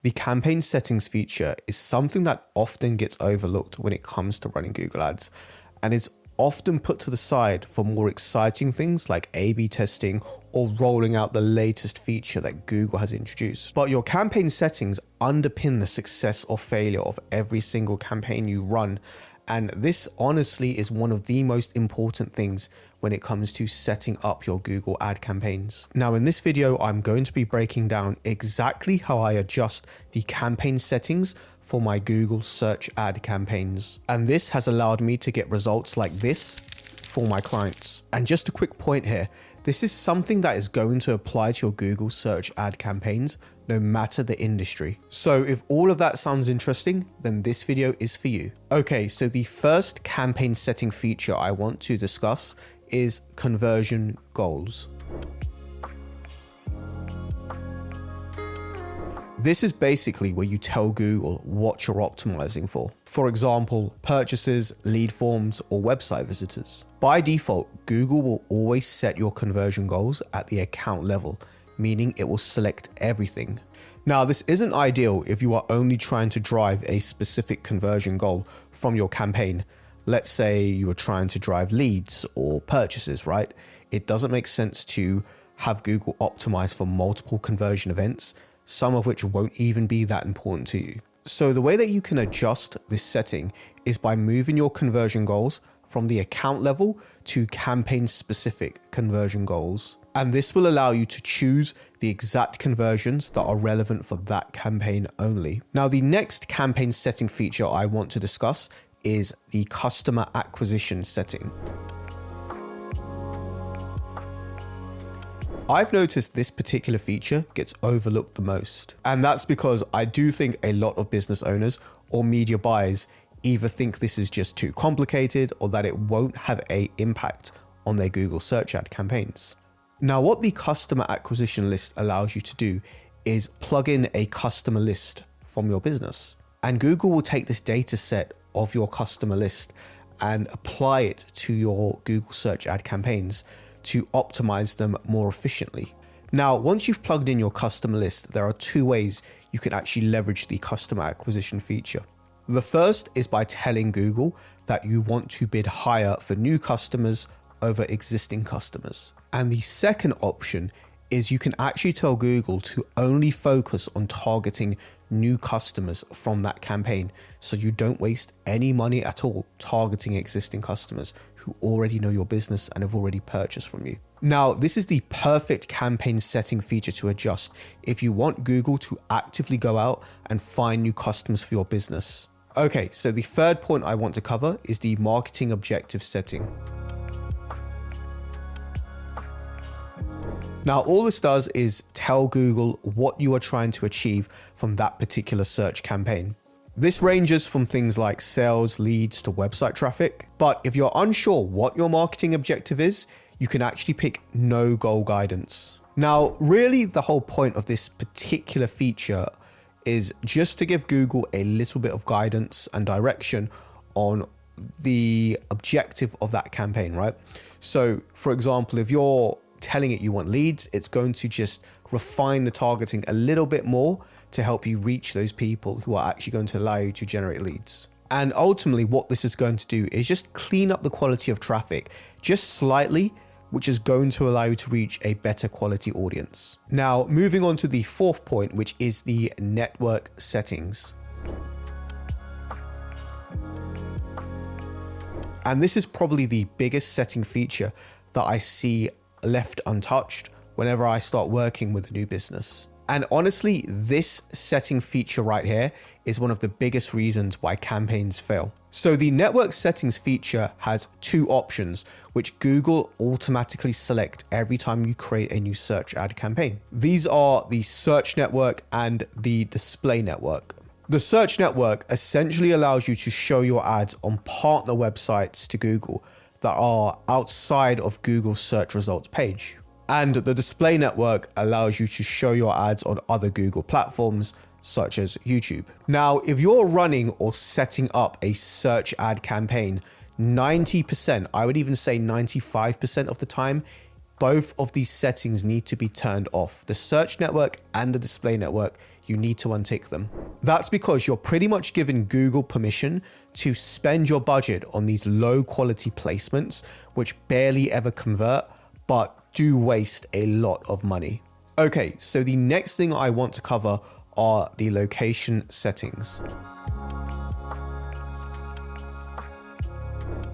The campaign settings feature is something that often gets overlooked when it comes to running Google Ads, and is often put to the side for more exciting things like A/B testing or rolling out the latest feature that Google has introduced. But your campaign settings underpin the success or failure of every single campaign you run, and this honestly is one of the most important things when it comes to setting up your Google ad campaigns. Now in this video, I'm going to be breaking down exactly how I adjust the campaign settings for my Google search ad campaigns. And this has allowed me to get results like this for my clients. And just a quick point here, this is something that is going to apply to your Google search ad campaigns no matter the industry. So if all of that sounds interesting, then this video is for you. Okay, so the first campaign setting feature I want to discuss is conversion goals. This is basically where you tell Google what you're optimizing for. For example, purchases, lead forms, or website visitors. By default, Google will always set your conversion goals at the account level, meaning it will select everything. Now, this isn't ideal if you are only trying to drive a specific conversion goal from your campaign. Let's say you are trying to drive leads or purchases, right? It doesn't make sense to have Google optimize for multiple conversion events, some of which won't even be that important to you. So the way that you can adjust this setting is by moving your conversion goals from the account level to campaign specific conversion goals. And this will allow you to choose the exact conversions that are relevant for that campaign only. Now, the next campaign setting feature I want to discuss is the customer acquisition setting. I've noticed this particular feature gets overlooked the most, and that's because I do think a lot of business owners or media buyers either think this is just too complicated or that it won't have an impact on their Google search ad campaigns. Now, what the customer acquisition list allows you to do is plug in a customer list from your business, and Google will take this data set of your customer list and apply it to your Google search ad campaigns to optimize them more efficiently. Now, once you've plugged in your customer list, there are two ways you can actually leverage the customer acquisition feature. The first is by telling Google that you want to bid higher for new customers over existing customers. And the second option is you can actually tell Google to only focus on targeting new customers from that campaign, so you don't waste any money at all targeting existing customers who already know your business and have already purchased from you. Now, this is the perfect campaign setting feature to adjust if you want Google to actively go out and find new customers for your business. Okay, so the third point I want to cover is the marketing objective setting. Now, all this does is tell Google what you are trying to achieve from that particular search campaign. This ranges from things like sales, leads, to website traffic. But if you're unsure what your marketing objective is, you can actually pick no goal guidance. Now, really the whole point of this particular feature is just to give Google a little bit of guidance and direction on the objective of that campaign, right? So for example, if you're telling it you want leads, it's going to just refine the targeting a little bit more to help you reach those people who are actually going to allow you to generate leads. And ultimately what this is going to do is just clean up the quality of traffic just slightly, which is going to allow you to reach a better quality audience. Now, moving on to the fourth point, which is the network settings. And this is probably the biggest setting feature that I see left untouched whenever I start working with a new business. And honestly, this setting feature right here is one of the biggest reasons why campaigns fail. So the network settings feature has two options, which Google automatically select every time you create a new search ad campaign. These are the search network and the display network. The search network essentially allows you to show your ads on partner websites to Google that are outside of Google's search results page. And the display network allows you to show your ads on other Google platforms such as YouTube. Now, if you're running or setting up a search ad campaign, 90%, I would even say 95% of the time, both of these settings need to be turned off. The search network and the display network, you need to untick them. That's because you're pretty much giving Google permission to spend your budget on these low quality placements, which barely ever convert, but do waste a lot of money. Okay, so the next thing I want to cover are the location settings.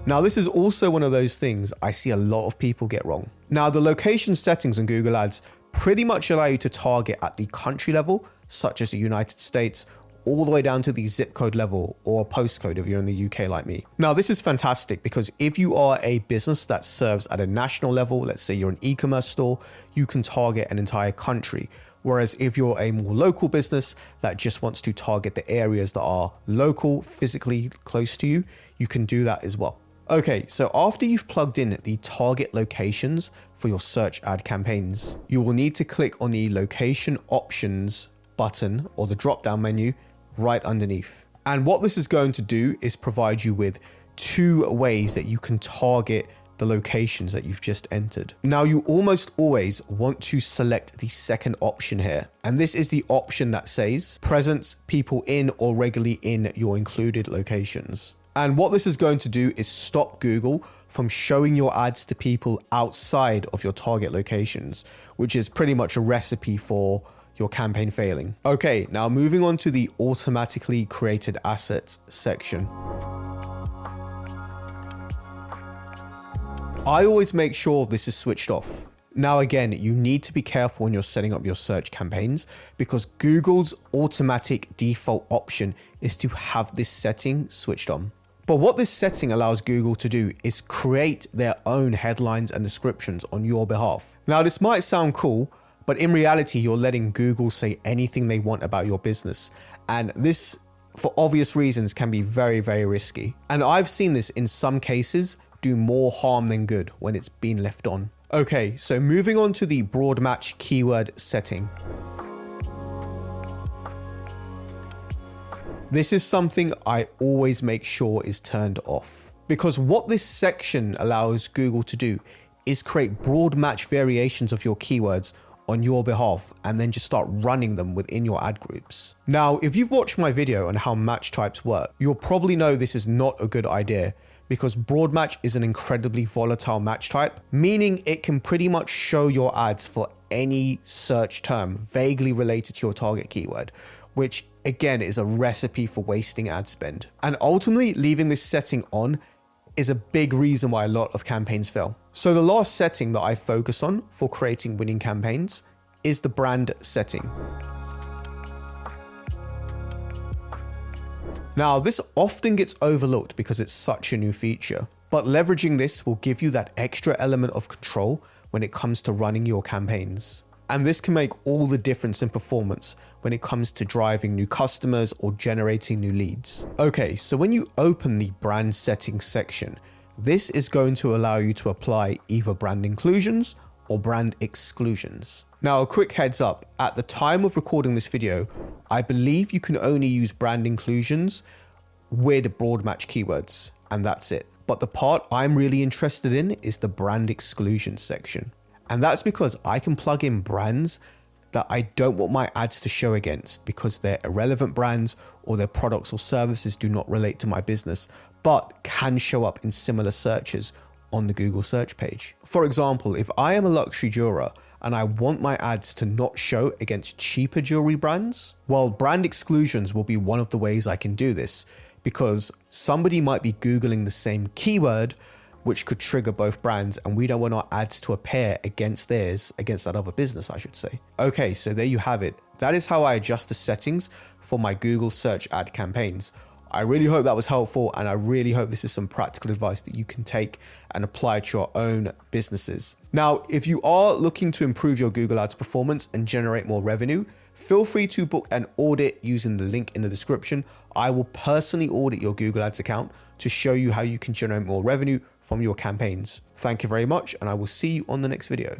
Now, this is also one of those things I see a lot of people get wrong. Now, the location settings in Google Ads pretty much allow you to target at the country level, such as the United States, all the way down to the zip code level or postcode if you're in the UK like me. Now, this is fantastic because if you are a business that serves at a national level, let's say you're an e-commerce store, you can target an entire country. Whereas if you're a more local business that just wants to target the areas that are local, physically close to you, you can do that as well. Okay, so after you've plugged in the target locations for your search ad campaigns, you will need to click on the location options button or the drop-down menu right underneath. And what this is going to do is provide you with 2 ways that you can target the locations that you've just entered. Now, you almost always want to select the second option here. And this is the option that says presence people in or regularly in your included locations. And what this is going to do is stop Google from showing your ads to people outside of your target locations, which is pretty much a recipe for your campaign failing. Okay, now moving on to the automatically created assets section. I always make sure this is switched off. Now again, you need to be careful when you're setting up your search campaigns because Google's automatic default option is to have this setting switched on. But what this setting allows Google to do is create their own headlines and descriptions on your behalf. Now, this might sound cool, but in reality, you're letting Google say anything they want about your business. And this, for obvious reasons, can be very, very risky. And I've seen this in some cases do more harm than good when it's been left on. Okay, so moving on to the broad match keyword setting. This is something I always make sure is turned off because what this section allows Google to do is create broad match variations of your keywords on your behalf and then just start running them within your ad groups. Now, if you've watched my video on how match types work, you'll probably know this is not a good idea because broad match is an incredibly volatile match type, meaning it can pretty much show your ads for any search term vaguely related to your target keyword, which again is a recipe for wasting ad spend. And ultimately, leaving this setting on is a big reason why a lot of campaigns fail. So the last setting that I focus on for creating winning campaigns is the brand setting. Now, this often gets overlooked because it's such a new feature, but leveraging this will give you that extra element of control when it comes to running your campaigns. And this can make all the difference in performance when it comes to driving new customers or generating new leads. Okay, so when you open the brand settings section, this is going to allow you to apply either brand inclusions or brand exclusions. Now, a quick heads up, at the time of recording this video, I believe you can only use brand inclusions with broad match keywords, and that's it. But the part I'm really interested in is the brand exclusion section. And that's because I can plug in brands that I don't want my ads to show against because they're irrelevant brands or their products or services do not relate to my business, but can show up in similar searches on the Google search page. For example, if I am a luxury jeweler and I want my ads to not show against cheaper jewelry brands, well, brand exclusions will be one of the ways I can do this because somebody might be Googling the same keyword, which could trigger both brands, and we don't want our ads to appear against theirs, against that other business, I should say. Okay, so there you have it. That is how I adjust the settings for my Google search ad campaigns. I really hope that was helpful, and I really hope this is some practical advice that you can take and apply to your own businesses. Now, if you are looking to improve your Google Ads performance and generate more revenue, feel free to book an audit using the link in the description. I will personally audit your Google Ads account to show you how you can generate more revenue from your campaigns. Thank you very much, and I will see you on the next video.